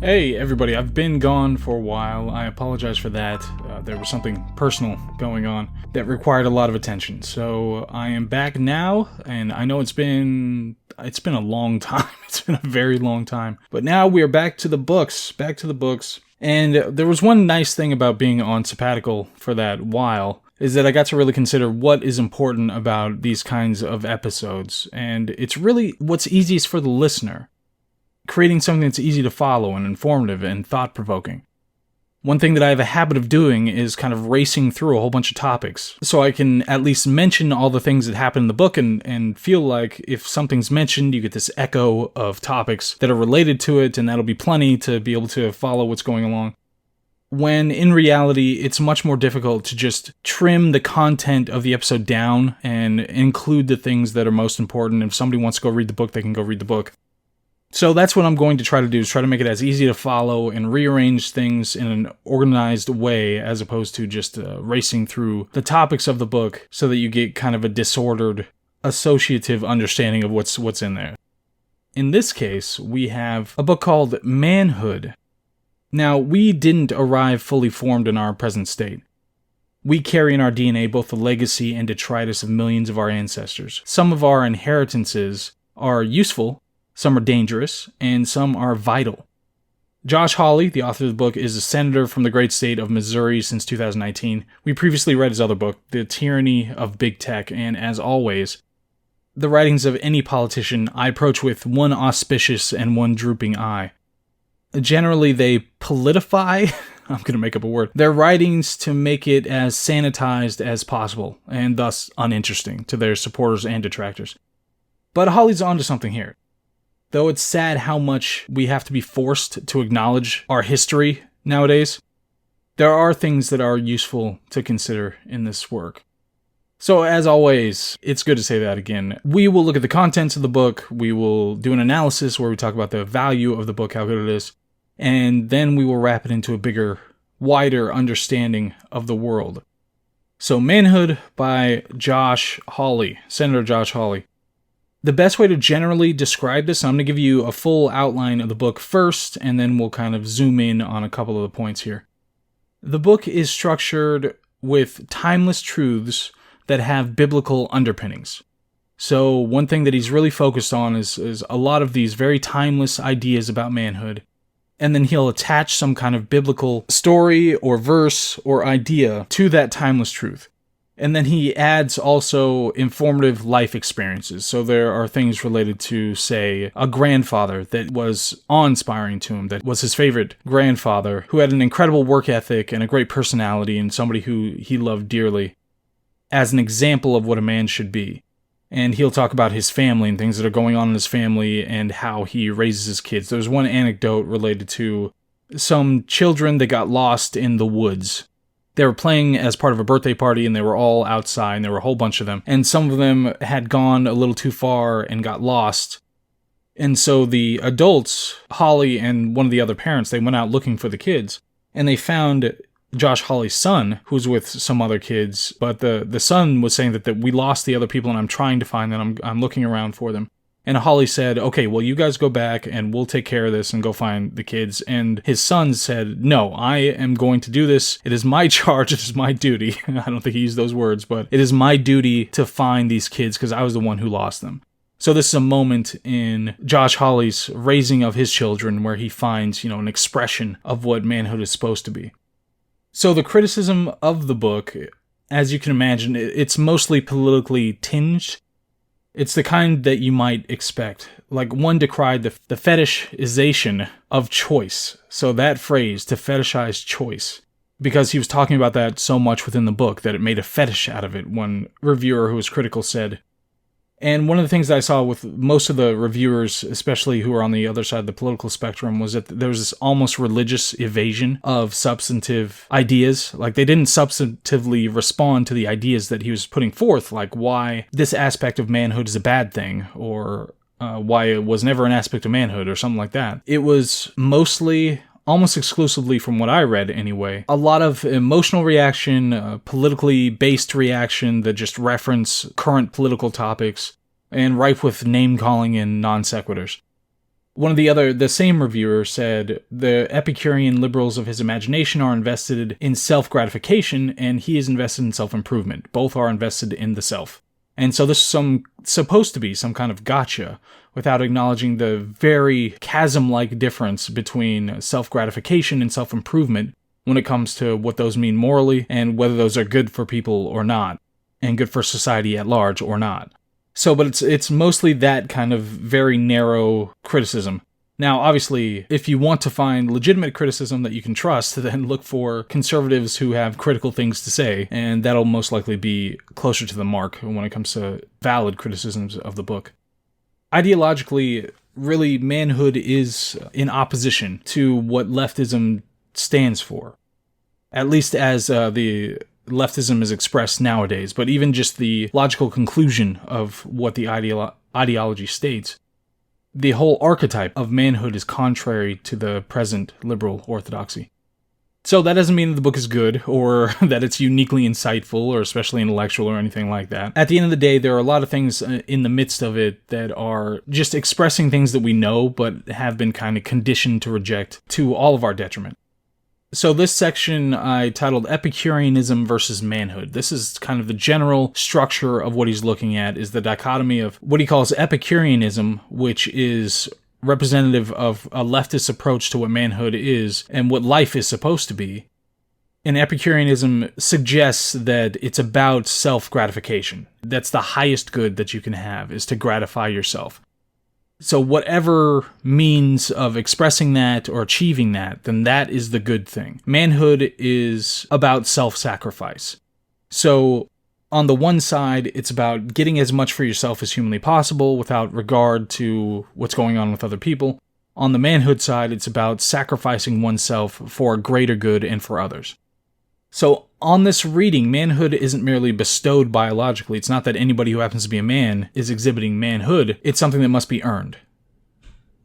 Hey everybody, I've been gone for a while. I apologize for that. There was something personal going on that required a lot of attention. So I am back now, and I know it's been a long time. It's been a very long time. But now we are back to the books. And there was one nice thing about being on sabbatical for that while, is that I got to really consider what is important about these kinds of episodes. And it's really what's easiest for the listener. Creating something that's easy to follow and informative and thought-provoking. One thing that I have a habit of doing is kind of racing through a whole bunch of topics, so I can at least mention all the things that happen in the book and feel like if something's mentioned, you get this echo of topics that are related to it, and that'll be plenty to be able to follow what's going along. When in reality, it's much more difficult to just trim the content of the episode down and include the things that are most important. If somebody wants to go read the book, they can go read the book. So that's what I'm going to try to do, is try to make it as easy to follow and rearrange things in an organized way as opposed to just racing through the topics of the book so that you get kind of a disordered, associative understanding of what's in there. In this case, we have a book called Manhood. Now, we didn't arrive fully formed in our present state. We carry in our DNA both the legacy and detritus of millions of our ancestors. Some of our inheritances are useful, some are dangerous, and some are vital. Josh Hawley, the author of the book, is a senator from the great state of Missouri since 2019. We previously read his other book, The Tyranny of Big Tech, and as always, the writings of any politician I approach with one auspicious and one drooping eye. Generally, they politify, I'm going to make up a word, their writings to make it as sanitized as possible, and thus uninteresting to their supporters and detractors. But Hawley's onto something here. Though it's sad how much we have to be forced to acknowledge our history nowadays, there are things that are useful to consider in this work. So as always, it's good to say that again. We will look at the contents of the book, we will do an analysis where we talk about the value of the book, how good it is, and then we will wrap it into a bigger, wider understanding of the world. So Manhood by Josh Hawley, Senator Josh Hawley. The best way to generally describe this, I'm going to give you a full outline of the book first, and then we'll kind of zoom in on a couple of the points here. The book is structured with timeless truths that have biblical underpinnings. So one thing that he's really focused on is a lot of these very timeless ideas about manhood, and then he'll attach some kind of biblical story or verse or idea to that timeless truth. And then he adds also informative life experiences. So there are things related to, say, a grandfather that was awe-inspiring to him, that was his favorite grandfather, who had an incredible work ethic and a great personality and somebody who he loved dearly, as an example of what a man should be. And he'll talk about his family and things that are going on in his family and how he raises his kids. There's one anecdote related to some children that got lost in the woods. They were playing as part of a birthday party, and they were all outside, and there were a whole bunch of them. And some of them had gone a little too far and got lost. And so the adults, Holly and one of the other parents, they went out looking for the kids. And they found Josh Hawley's son, who's with some other kids. But the son was saying that we lost the other people, and I'm trying to find them. I'm looking around for them. And Hawley said, okay, well, you guys go back and we'll take care of this and go find the kids. And his son said, no, I am going to do this. It is my charge. It is my duty. I don't think he used those words, but it is my duty to find these kids because I was the one who lost them. So this is a moment in Josh Hawley's raising of his children where he finds, an expression of what manhood is supposed to be. So the criticism of the book, as you can imagine, it's mostly politically tinged. It's the kind that you might expect. Like, one decried the fetishization of choice. So that phrase, to fetishize choice, because he was talking about that so much within the book that it made a fetish out of it, one reviewer who was critical said. And one of the things that I saw with most of the reviewers, especially who are on the other side of the political spectrum, was that there was this almost religious evasion of substantive ideas. Like, they didn't substantively respond to the ideas that he was putting forth, like why this aspect of manhood is a bad thing, or why it was never an aspect of manhood, or something like that. It was mostly, almost exclusively from what I read anyway, a lot of emotional reaction, politically based reaction that just reference current political topics, and rife with name-calling and non-sequiturs. The same reviewer said, the Epicurean liberals of his imagination are invested in self-gratification, and he is invested in self-improvement. Both are invested in the self. And so this is supposed to be some kind of gotcha, without acknowledging the very chasm-like difference between self-gratification and self-improvement when it comes to what those mean morally, and whether those are good for people or not, and good for society at large or not. But it's mostly that kind of very narrow criticism. Now, obviously, if you want to find legitimate criticism that you can trust, then look for conservatives who have critical things to say, and that'll most likely be closer to the mark when it comes to valid criticisms of the book. Ideologically, really, Manhood is in opposition to what leftism stands for, at least as the leftism is expressed nowadays, but even just the logical conclusion of what the ideology states. The whole archetype of manhood is contrary to the present liberal orthodoxy. So that doesn't mean that the book is good, or that it's uniquely insightful, or especially intellectual, or anything like that. At the end of the day, there are a lot of things in the midst of it that are just expressing things that we know, but have been kind of conditioned to reject to all of our detriment. So this section I titled Epicureanism versus Manhood. This is kind of the general structure of what he's looking at, is the dichotomy of what he calls Epicureanism, which is representative of a leftist approach to what manhood is and what life is supposed to be. And Epicureanism suggests that it's about self-gratification. That's the highest good that you can have, is to gratify yourself. So whatever means of expressing that or achieving that, then that is the good thing. Manhood is about self-sacrifice. So on the one side, it's about getting as much for yourself as humanly possible without regard to what's going on with other people. On the manhood side, it's about sacrificing oneself for a greater good and for others. So on this reading, manhood isn't merely bestowed biologically. It's not that anybody who happens to be a man is exhibiting manhood. It's something that must be earned.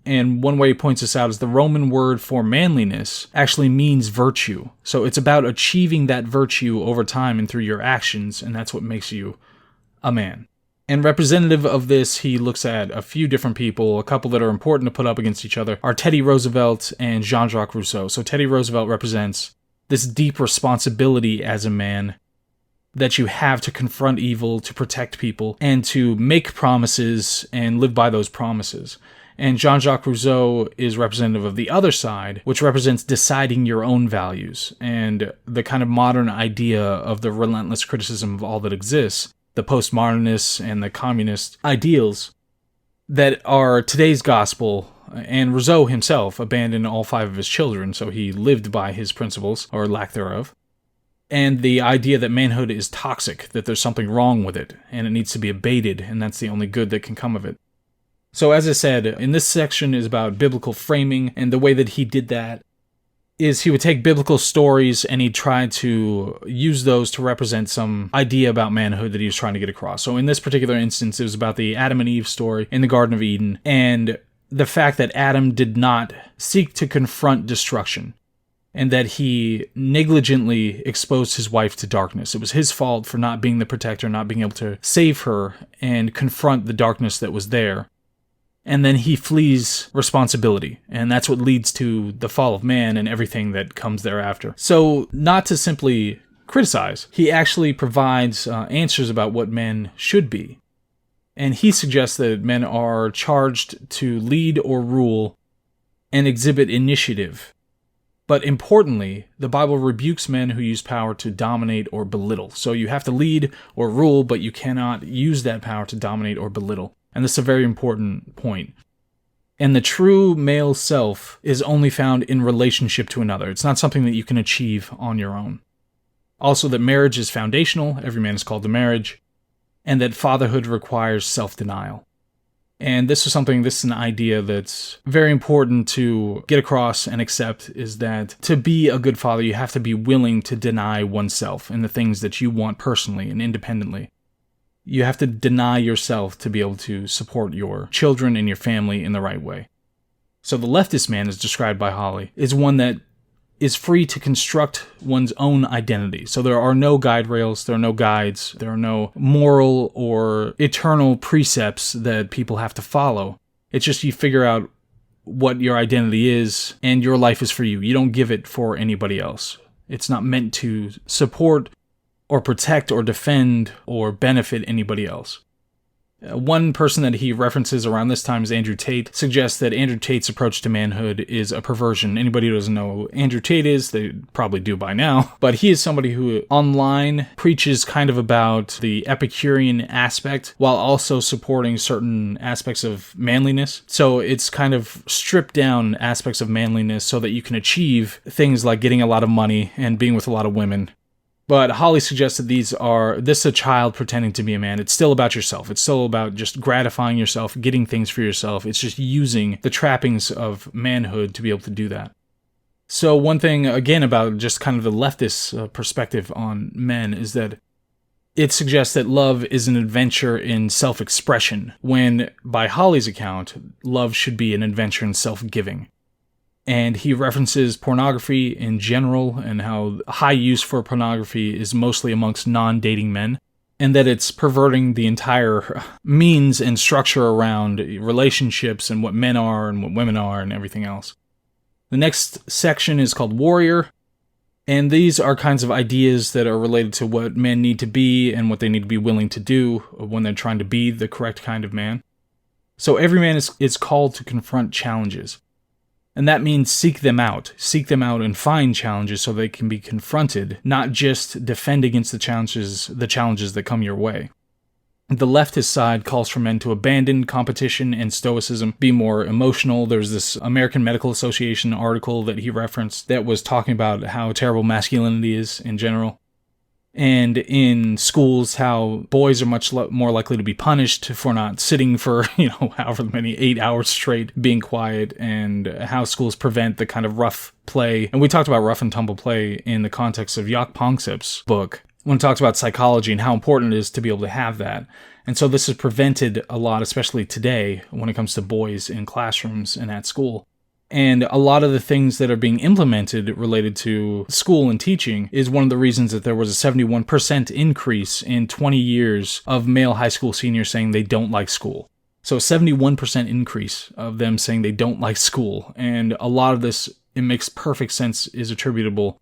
And one way he points this out is the Roman word for manliness actually means virtue. So it's about achieving that virtue over time and through your actions, and that's what makes you a man. And representative of this, he looks at a few different people. A couple that are important to put up against each other are Teddy Roosevelt and Jean-Jacques Rousseau. So Teddy Roosevelt represents this deep responsibility as a man that you have to confront evil, to protect people, and to make promises and live by those promises. And Jean-Jacques Rousseau is representative of the other side, which represents deciding your own values, and the kind of modern idea of the relentless criticism of all that exists, the postmodernists and the communist ideals that are today's gospel. And Rousseau himself abandoned all 5 of his children, so he lived by his principles, or lack thereof. And the idea that manhood is toxic, that there's something wrong with it, and it needs to be abated, and that's the only good that can come of it. So as I said, in this section is about biblical framing, and the way that he did that is he would take biblical stories and he'd try to use those to represent some idea about manhood that he was trying to get across. So in this particular instance, it was about the Adam and Eve story in the Garden of Eden, and the fact that Adam did not seek to confront destruction, and that he negligently exposed his wife to darkness. It was his fault for not being the protector, not being able to save her and confront the darkness that was there. And then he flees responsibility, and that's what leads to the fall of man and everything that comes thereafter. So, not to simply criticize, he actually provides answers about what men should be. And he suggests that men are charged to lead or rule and exhibit initiative. But importantly, the Bible rebukes men who use power to dominate or belittle. So you have to lead or rule, but you cannot use that power to dominate or belittle. And this is a very important point. And the true male self is only found in relationship to another. It's not something that you can achieve on your own. Also, that marriage is foundational. Every man is called to marriage. And that fatherhood requires self-denial. And this is an idea that's very important to get across and accept, is that to be a good father, you have to be willing to deny oneself and the things that you want personally and independently. You have to deny yourself to be able to support your children and your family in the right way. So the leftist man, as described by Hawley, is one that is free to construct one's own identity. So there are no guide rails, there are no guides, there are no moral or eternal precepts that people have to follow. It's just you figure out what your identity is, and your life is for you. You don't give it for anybody else. It's not meant to support or protect or defend or benefit anybody else. One person that he references around this time is Andrew Tate, suggests that Andrew Tate's approach to manhood is a perversion. Anybody who doesn't know who Andrew Tate is, they probably do by now, but he is somebody who online preaches kind of about the Epicurean aspect while also supporting certain aspects of manliness. So it's kind of stripped down aspects of manliness so that you can achieve things like getting a lot of money and being with a lot of women. But Hawley suggests that this is a child pretending to be a man. It's still about yourself. It's still about just gratifying yourself, getting things for yourself. It's just using the trappings of manhood to be able to do that. So one thing, again, about just kind of the leftist perspective on men is that it suggests that love is an adventure in self-expression, when, by Hawley's account, love should be an adventure in self-giving. And he references pornography in general and how high use for pornography is mostly amongst non-dating men, and that it's perverting the entire means and structure around relationships and what men are and what women are and everything else. The next section is called Warrior, and these are kinds of ideas that are related to what men need to be and what they need to be willing to do when they're trying to be the correct kind of man. So every man is called to confront challenges. And that means seek them out and find challenges so they can be confronted, not just defend against the challenges that come your way. The leftist side calls for men to abandon competition and stoicism, be more emotional. There's this American Medical Association article that he referenced that was talking about how terrible masculinity is in general. And in schools, how boys are much more likely to be punished for not sitting for, however many 8 hours straight being quiet, and how schools prevent the kind of rough play. And we talked about rough and tumble play in the context of Jaak Panksepp's book, when it talks about psychology and how important it is to be able to have that. And so this has prevented a lot, especially today, when it comes to boys in classrooms and at school. And a lot of the things that are being implemented related to school and teaching is one of the reasons that there was a 71% increase in 20 years of male high school seniors saying they don't like school. So a 71% increase of them saying they don't like school. And a lot of this, it makes perfect sense, is attributable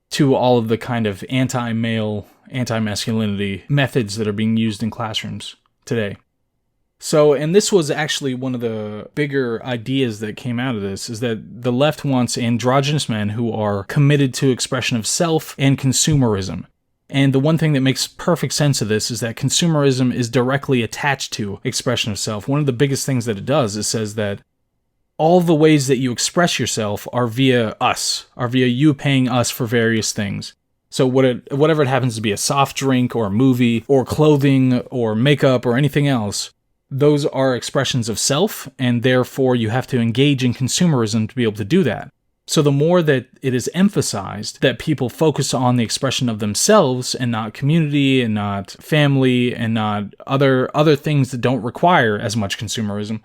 to all of the kind of anti-male, anti-masculinity methods that are being used in classrooms today. So, and this was actually one of the bigger ideas that came out of this, is that the left wants androgynous men who are committed to expression of self and consumerism. And the one thing that makes perfect sense of this is that consumerism is directly attached to expression of self. One of the biggest things that it does is says that all the ways that you express yourself are via you paying us for various things. So whatever it happens to be, a soft drink or a movie or clothing or makeup or anything else, those are expressions of self, and therefore you have to engage in consumerism to be able to do that. So the more that it is emphasized that people focus on the expression of themselves and not community and not family and not other things that don't require as much consumerism,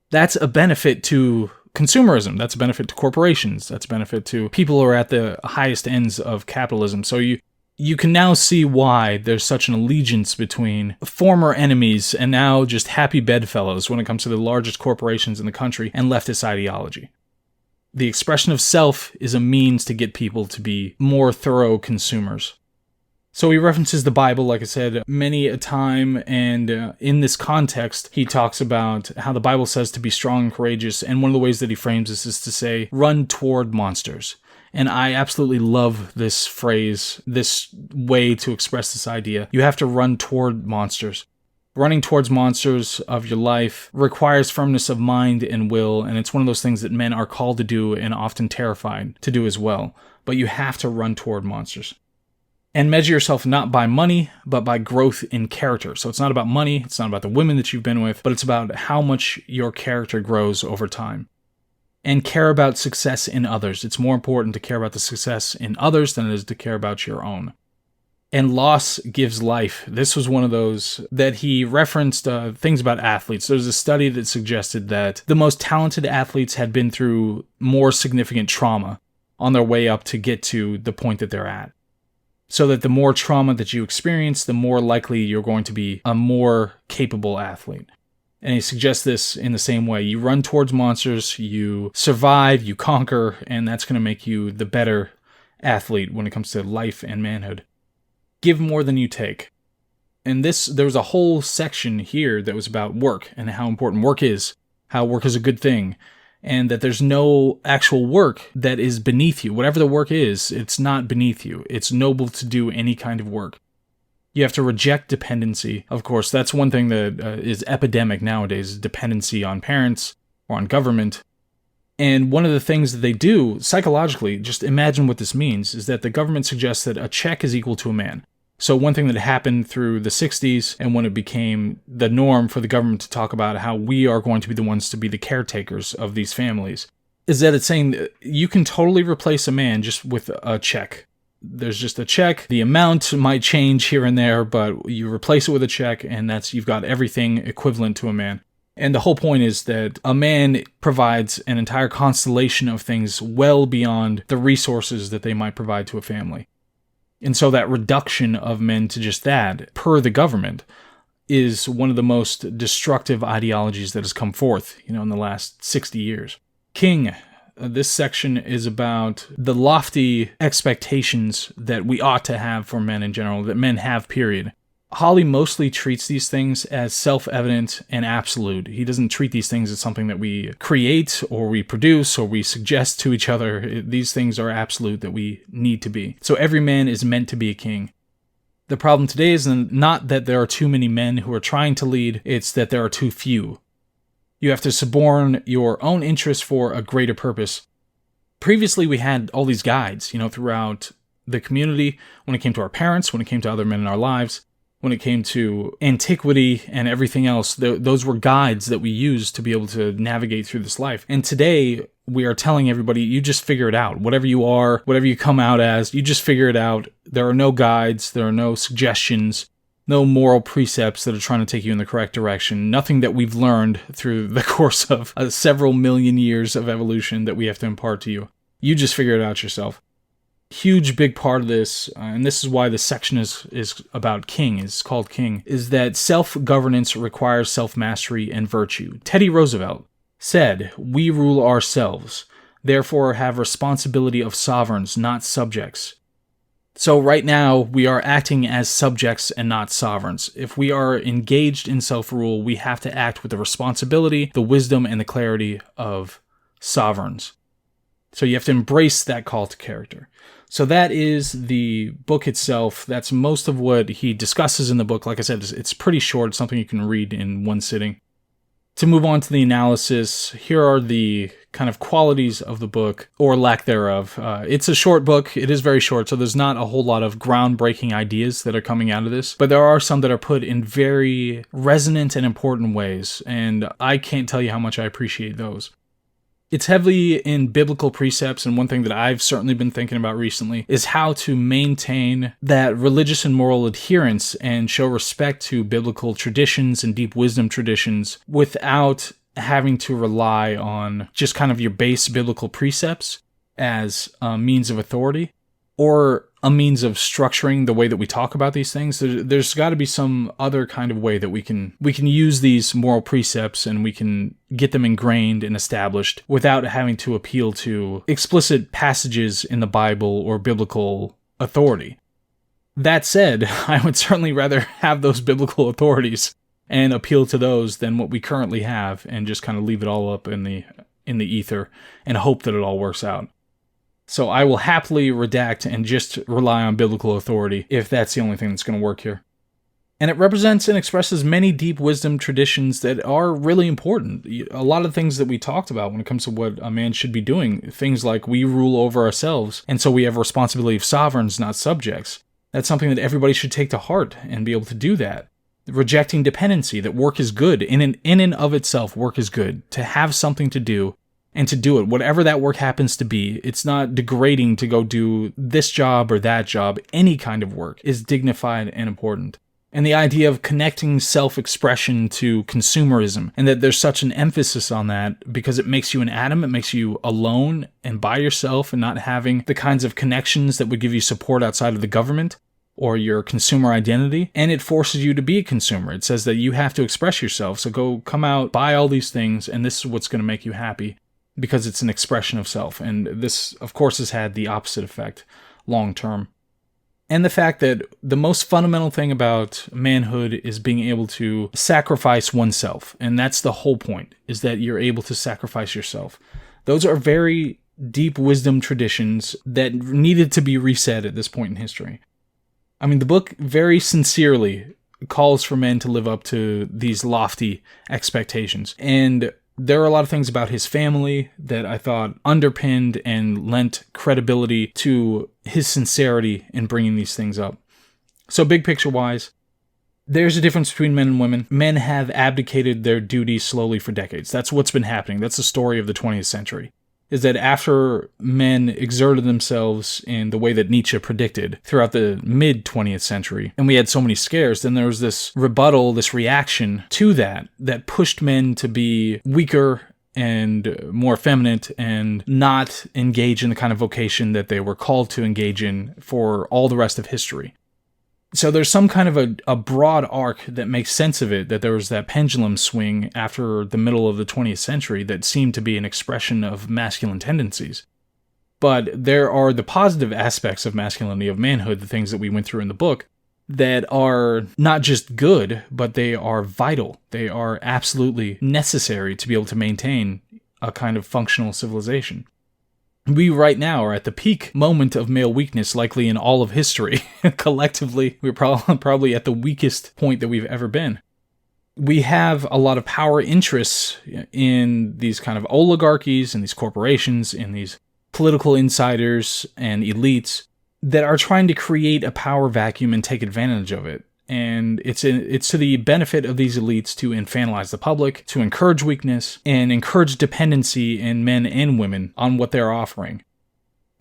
that's a benefit to consumerism. That's a benefit to corporations. That's a benefit to people who are at the highest ends of capitalism. So you can now see why there's such an allegiance between former enemies and now just happy bedfellows when it comes to the largest corporations in the country and leftist ideology. The expression of self is a means to get people to be more thorough consumers. So he references the Bible, like I said, many a time, and in this context, he talks about how the Bible says to be strong and courageous, and one of the ways that he frames this is to say, run toward monsters. And I absolutely love this phrase, this way to express this idea. You have to run toward monsters. Running towards monsters of your life requires firmness of mind and will, and it's one of those things that men are called to do and often terrified to do as well. But you have to run toward monsters. And measure yourself not by money, but by growth in character. So it's not about money, it's not about the women that you've been with, but it's about how much your character grows over time. And care about success in others. It's more important to care about the success in others than it is to care about your own. And loss gives life. This was one of those that he referenced things about athletes. There's a study that suggested that the most talented athletes had been through more significant trauma on their way up to get to the point that they're at. So that the more trauma that you experience, the more likely you're going to be a more capable athlete. And he suggests this in the same way. You run towards monsters, you survive, you conquer, and that's going to make you the better athlete when it comes to life and manhood. Give more than you take. And there was a whole section here that was about work and how important work is, how work is a good thing, and that there's no actual work that is beneath you. Whatever the work is, it's not beneath you. It's noble to do any kind of work. You have to reject dependency. Of course, that's one thing that is epidemic nowadays, dependency on parents or on government. And one of the things that they do, psychologically, just imagine what this means, is that the government suggests that a check is equal to a man. So one thing that happened through the 60s and when it became the norm for the government to talk about how we are going to be the ones to be the caretakers of these families, is that it's saying that you can totally replace a man just with a check. There's just a check. The amount might change here and there, but you replace it with a check, and you've got everything equivalent to a man. And the whole point is that a man provides an entire constellation of things well beyond the resources that they might provide to a family. And so that reduction of men to just that, per the government, is one of the most destructive ideologies that has come forth, in the last 60 years. King. This section is about the lofty expectations that we ought to have for men in general, that men have, period. Hawley mostly treats these things as self-evident and absolute. He doesn't treat these things as something that we create or we produce or we suggest to each other. These things are absolute that we need to be. So every man is meant to be a king. The problem today is not that there are too many men who are trying to lead, it's that there are too few. You have to suborn your own interests for a greater purpose. Previously, we had all these guides, throughout the community, when it came to our parents, when it came to other men in our lives, when it came to antiquity and everything else. Those were guides that we used to be able to navigate through this life. And today, we are telling everybody, you just figure it out. Whatever you are, whatever you come out as, you just figure it out. There are no guides, there are no suggestions, no moral precepts that are trying to take you in the correct direction. Nothing that we've learned through the course of several million years of evolution that we have to impart to you. You just figure it out yourself. Huge big part of this, and this is why this section is about king, is called king, is that self-governance requires self-mastery and virtue. Teddy Roosevelt said, "We rule ourselves, therefore have responsibility of sovereigns, not subjects." So right now, we are acting as subjects and not sovereigns. If we are engaged in self-rule, we have to act with the responsibility, the wisdom, and the clarity of sovereigns. So you have to embrace that call to character. So that is the book itself. That's most of what he discusses in the book. Like I said, it's pretty short, something you can read in one sitting. To move on to the analysis, here are the kind of qualities of the book, or lack thereof. It's a short book. It is very short, so there's not a whole lot of groundbreaking ideas that are coming out of this, but there are some that are put in very resonant and important ways, and I can't tell you how much I appreciate those. It's heavily in biblical precepts, and one thing that I've certainly been thinking about recently is how to maintain that religious and moral adherence and show respect to biblical traditions and deep wisdom traditions without having to rely on just kind of your base biblical precepts as a means of authority or a means of structuring the way that we talk about these things. There's got to be some other kind of way that we can use these moral precepts and we can get them ingrained and established without having to appeal to explicit passages in the Bible or biblical authority. That said, I would certainly rather have those biblical authorities and appeal to those than what we currently have and just kind of leave it all up in the ether and hope that it all works out. So I will happily redact and just rely on biblical authority if that's the only thing that's going to work here. And it represents and expresses many deep wisdom traditions that are really important. A lot of things that we talked about when it comes to what a man should be doing, things like we rule over ourselves, and so we have a responsibility of sovereigns, not subjects. That's something that everybody should take to heart and be able to do that. Rejecting dependency, that work is good. In and of itself, work is good. To have something to do, and to do it, whatever that work happens to be. It's not degrading to go do this job or that job. Any kind of work is dignified and important. And the idea of connecting self-expression to consumerism, and that there's such an emphasis on that because it makes you an atom, it makes you alone and by yourself and not having the kinds of connections that would give you support outside of the government. or your consumer identity, and it forces you to be a consumer. It says that you have to express yourself, so go come out, buy all these things, and this is what's going to make you happy, because it's an expression of self. And this, of course, has had the opposite effect long term. And the fact that the most fundamental thing about manhood is being able to sacrifice oneself. And that's the whole point, is that you're able to sacrifice yourself. Those are very deep wisdom traditions that needed to be reset at this point in history. I mean, the book very sincerely calls for men to live up to these lofty expectations. And there are a lot of things about his family that I thought underpinned and lent credibility to his sincerity in bringing these things up. So big picture-wise, there's a difference between men and women. Men have abdicated their duties slowly for decades. That's what's been happening. That's the story of the 20th century. Is that after men exerted themselves in the way that Nietzsche predicted throughout the mid-20th century, and we had so many scares, then there was this rebuttal, this reaction to that pushed men to be weaker and more effeminate and not engage in the kind of vocation that they were called to engage in for all the rest of history. So there's some kind of a broad arc that makes sense of it, that there was that pendulum swing after the middle of the 20th century that seemed to be an expression of masculine tendencies. But there are the positive aspects of masculinity, of manhood, the things that we went through in the book, that are not just good, but they are vital. They are absolutely necessary to be able to maintain a kind of functional civilization. We right now are at the peak moment of male weakness likely in all of history. Collectively, we're probably at the weakest point that we've ever been. We have a lot of power interests in these kind of oligarchies, in these corporations, in these political insiders and elites that are trying to create a power vacuum and take advantage of it. And it's to the benefit of these elites to infantilize the public, to encourage weakness, and encourage dependency in men and women on what they're offering.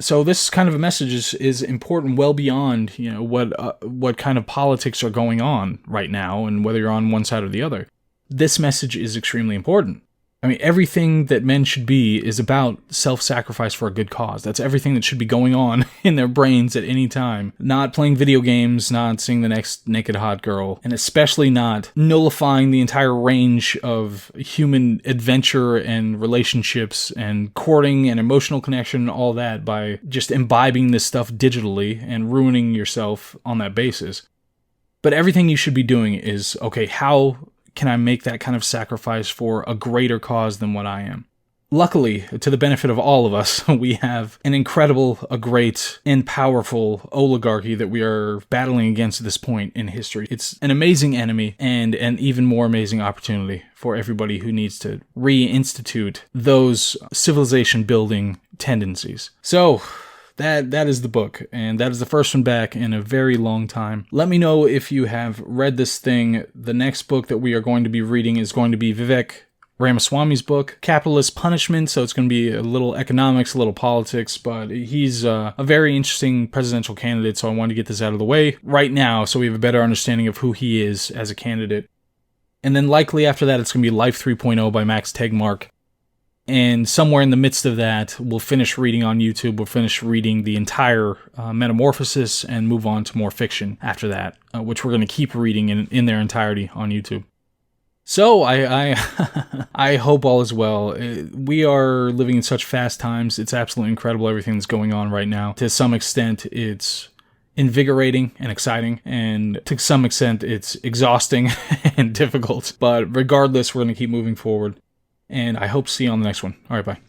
So this kind of a message is important well beyond, what kind of politics are going on right now and whether you're on one side or the other. This message is extremely important. I mean, everything that men should be is about self-sacrifice for a good cause. That's everything that should be going on in their brains at any time. Not playing video games, not seeing the next naked hot girl, and especially not nullifying the entire range of human adventure and relationships and courting and emotional connection and all that by just imbibing this stuff digitally and ruining yourself on that basis. But everything you should be doing is, okay, how can I make that kind of sacrifice for a greater cause than what I am? Luckily, to the benefit of all of us, we have an incredible, a great, and powerful oligarchy that we are battling against at this point in history. It's an amazing enemy and an even more amazing opportunity for everybody who needs to reinstitute those civilization-building tendencies. So, That is the book, and that is the first one back in a very long time. Let me know if you have read this thing. The next book that we are going to be reading is going to be Vivek Ramaswamy's book, Capitalist Punishment, so it's going to be a little economics, a little politics, but he's a very interesting presidential candidate, so I wanted to get this out of the way right now so we have a better understanding of who he is as a candidate. And then likely after that, it's going to be Life 3.0 by Max Tegmark. And somewhere in the midst of that, we'll finish reading on YouTube. We'll finish reading the entire Metamorphosis and move on to more fiction after that, which we're going to keep reading in their entirety on YouTube. So I I hope all is well. We are living in such fast times. It's absolutely incredible everything that's going on right now. To some extent, it's invigorating and exciting, and to some extent, it's exhausting and difficult. But regardless, we're going to keep moving forward. And I hope to see you on the next one. All right, bye.